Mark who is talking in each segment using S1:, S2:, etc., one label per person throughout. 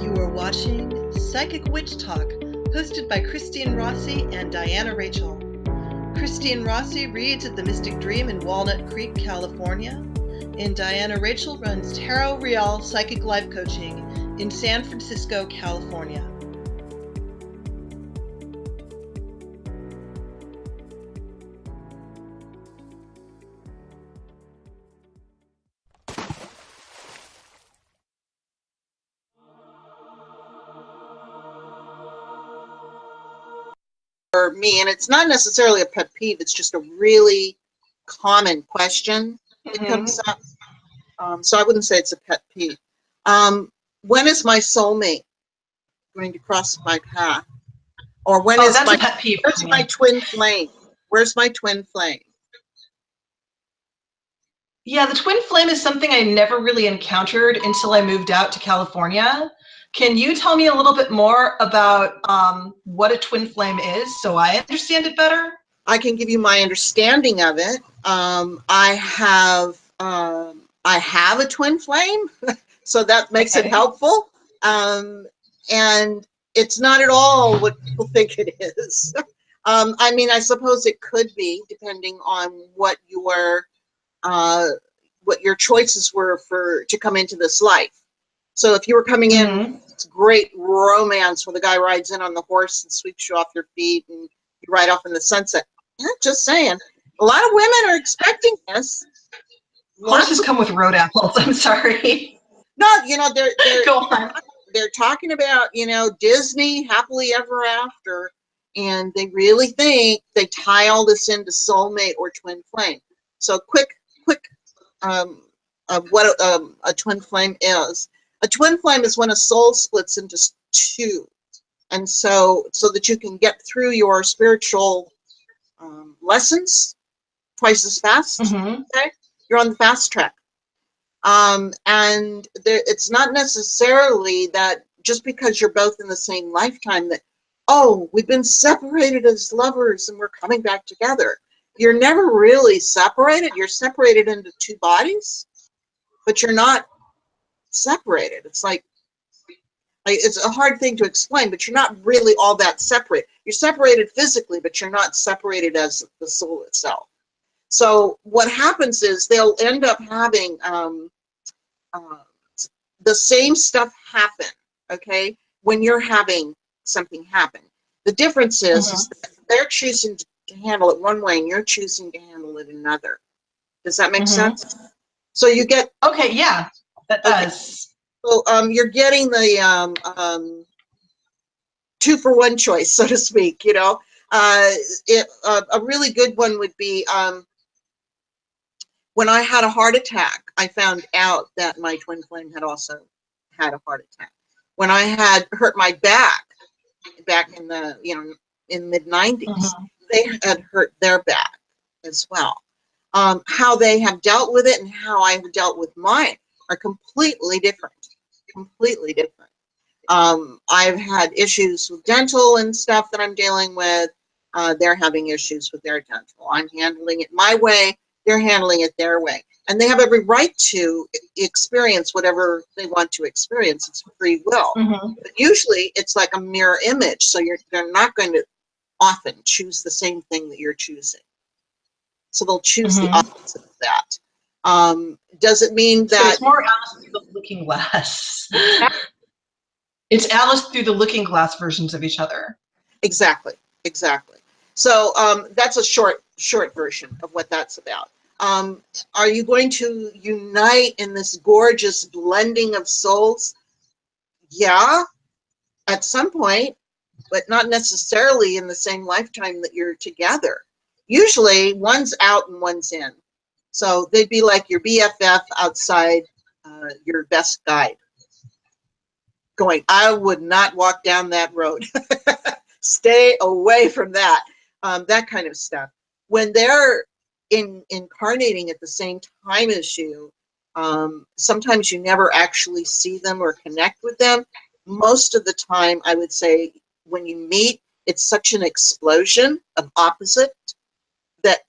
S1: You are watching Psychic Witch Talk, hosted by Christine Rossi and Diana Rachel. Christine Rossi reads at the Mystic Dream in Walnut Creek, California, and Diana Rachel runs Tarot Real Psychic Life Coaching in San Francisco, California.
S2: For me, and it's not necessarily a pet peeve, it's just a really common question that comes up. So I wouldn't say it's a pet peeve. When is my soulmate going to cross my path? Or when is
S1: that's
S2: my
S1: a pet peeve.
S2: Where's my twin flame? Where's my twin flame?
S1: Yeah, the twin flame is something I never really encountered until I moved out to California. Can you tell me a little bit more about what a twin flame is so I understand it better?
S2: I can give you my understanding of it. I have a twin flame, so that makes it helpful. And it's not at all what people think it is. I mean, I suppose it could be, depending on what your choices were to come into this life. So if you were coming in, it's great romance where the guy rides in on the horse and sweeps you off your feet and you ride off in the sunset. Yeah, just saying. A lot of women are expecting this.
S1: Horses come with road apples. I'm sorry.
S2: No, you know, they're
S1: Go on.
S2: They're talking about, you know, Disney, happily ever after, and they really think they tie all this into soulmate or twin flame. So quick what a twin flame is. A twin flame is when a soul splits into two, and so that you can get through your spiritual lessons twice as fast. Okay, you're on the fast track. And it's not necessarily that just because you're both in the same lifetime that, oh, we've been separated as lovers and we're coming back together. You're never really separated. You're separated into two bodies, but you're not separated. It's like it's a hard thing to explain, but you're not really all that separate. You're separated physically, but you're not separated as the soul itself. So what happens is they'll end up having the same stuff happen, okay, when you're having something happen. The difference is that they're choosing to handle it one way and you're choosing to handle it another. Does that make sense? So you get...
S1: Okay, yeah, that does.
S2: So you're getting the 2-for-1 choice, so to speak, you know. A really good one would be when I had a heart attack, I found out that my twin flame had also had a heart attack. When I had hurt my back in the, you know, in mid-90s, they had hurt their back as well. How they have dealt with it and how I have dealt with mine are completely different. Completely different. I've had issues with dental and stuff that I'm dealing with. They're having issues with their dental. I'm handling it my way. They're handling it their way. And they have every right to experience whatever they want to experience. It's free will. But usually it's like a mirror image. So they're not going to often choose the same thing that you're choosing. So they'll choose the opposite of that. Does it mean that...
S1: So it's more Alice through the looking glass. It's Alice through the looking glass versions of each other.
S2: Exactly, exactly. So that's a short version of what that's about. Are you going to unite in this gorgeous blending of souls? Yeah, at some point, but not necessarily in the same lifetime that you're together. Usually one's out and one's in. So they'd be like your BFF outside your best guide. Going, I would not walk down that road. Stay away from that. That kind of stuff. When they're incarnating at the same time as you, sometimes you never actually see them or connect with them. Most of the time, I would say, when you meet, it's such an explosion of opposite that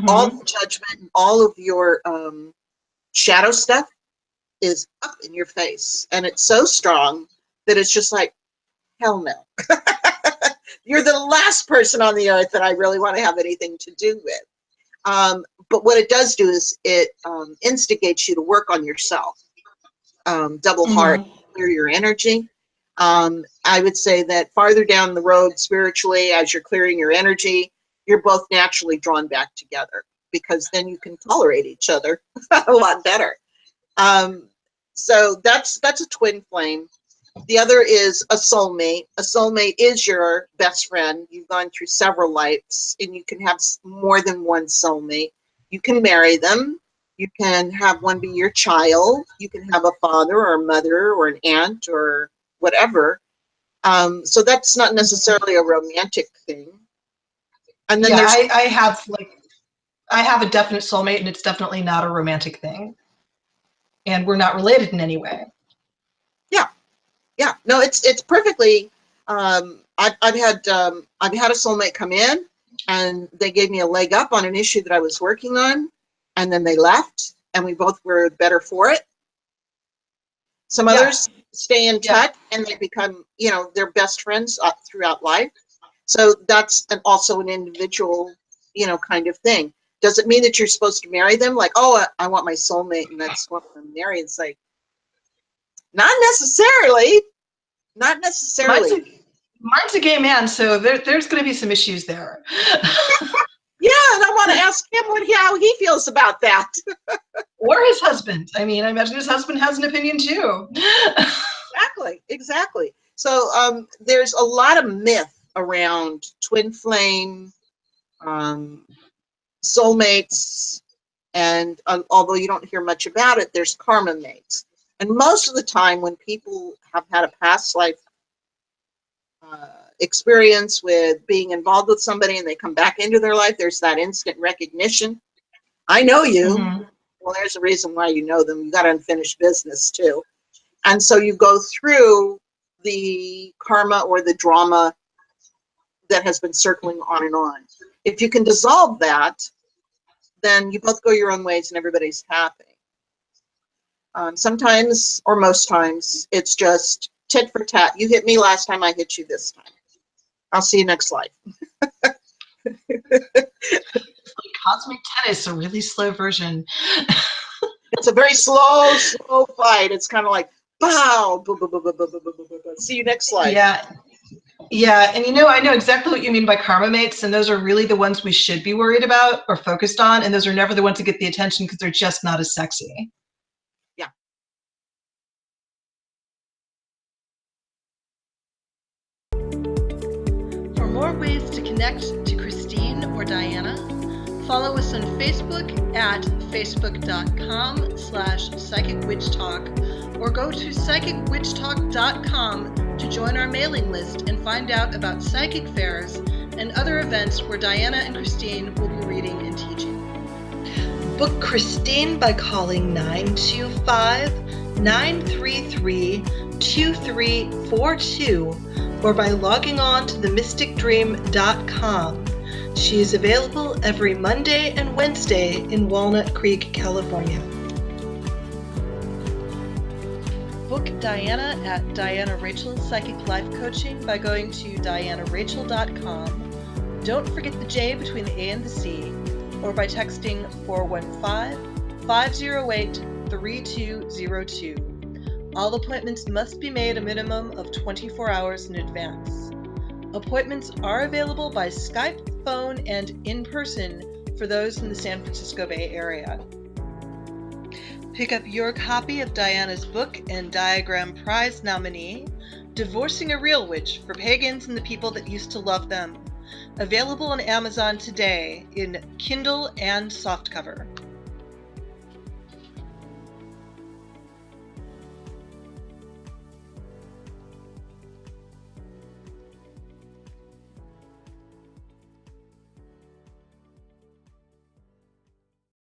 S2: all the judgment and all of your shadow stuff is up in your face. And it's so strong that it's just like, hell no. You're the last person on the earth that I really want to have anything to do with. But what it does do is it instigates you to work on yourself. Double heart, clear your energy. I would say that farther down the road spiritually, as you're clearing your energy, you're both naturally drawn back together, because then you can tolerate each other a lot better. So that's a twin flame. The other is a soulmate. A soulmate is your best friend. You've gone through several lives, and you can have more than one soulmate. You can marry them. You can have one be your child. You can have a father or a mother or an aunt or whatever. So that's not necessarily a romantic thing. And then
S3: I have a definite soulmate, and it's definitely not a romantic thing. And we're not related in any way.
S2: Yeah, no, it's perfectly. I've had a soulmate come in, and they gave me a leg up on an issue that I was working on, and then they left, and we both were better for it. Some others stay in touch, and they become, their best friends throughout life. So that's also an individual, kind of thing. Does it mean that you're supposed to marry them? Like, oh, I want my soulmate, and that's what I'm married. It's like, not necessarily. Not necessarily.
S3: Mine's a gay man, so there's going to be some issues there.
S2: Yeah, and I want to ask him how he feels about that.
S3: Or his husband. I mean, I imagine his husband has an opinion too.
S2: Exactly. So there's a lot of myth around twin flame, soulmates, and although you don't hear much about it, there's karma mates. And most of the time when people have had a past life experience with being involved with somebody and they come back into their life, there's that instant recognition. I know you. Mm-hmm. Well, there's a reason why you know them. You got unfinished business too. And so you go through the karma or the drama that has been circling on and on. If you can dissolve that, then you both go your own ways and everybody's happy. Sometimes, or most times, it's just tit for tat. You hit me last time, I hit you this time. I'll see you next life.
S3: Cosmic tennis, a really slow version.
S2: It's a very slow fight. It's kind of like, pow, see you next life.
S3: Yeah, and I know exactly what you mean by karma mates, and those are really the ones we should be worried about or focused on, and those are never the ones that get the attention because they're just not as sexy.
S2: Yeah.
S1: For more ways to connect to Christine or Diana, follow us on Facebook at facebook.com/psychicwitchtalk, or go to psychicwitchtalk.com to join our mailing list and find out about psychic fairs and other events where Diana and Christine will be reading and teaching. Book Christine by calling 925-933-2342 or by logging on to themysticdream.com. She is available every Monday and Wednesday in Walnut Creek, California. Book Diana at Diana Rachel Psychic Life Coaching by going to dianarachel.com. Don't forget the J between the A and the C, or by texting 415-508-3202. All appointments must be made a minimum of 24 hours in advance. Appointments are available by Skype, phone, and in person for those in the San Francisco Bay Area. Pick up your copy of Diana's book and Diagram Prize nominee, Divorcing a Real Witch for Pagans and the People That Used to Love Them. Available on Amazon today in Kindle and softcover.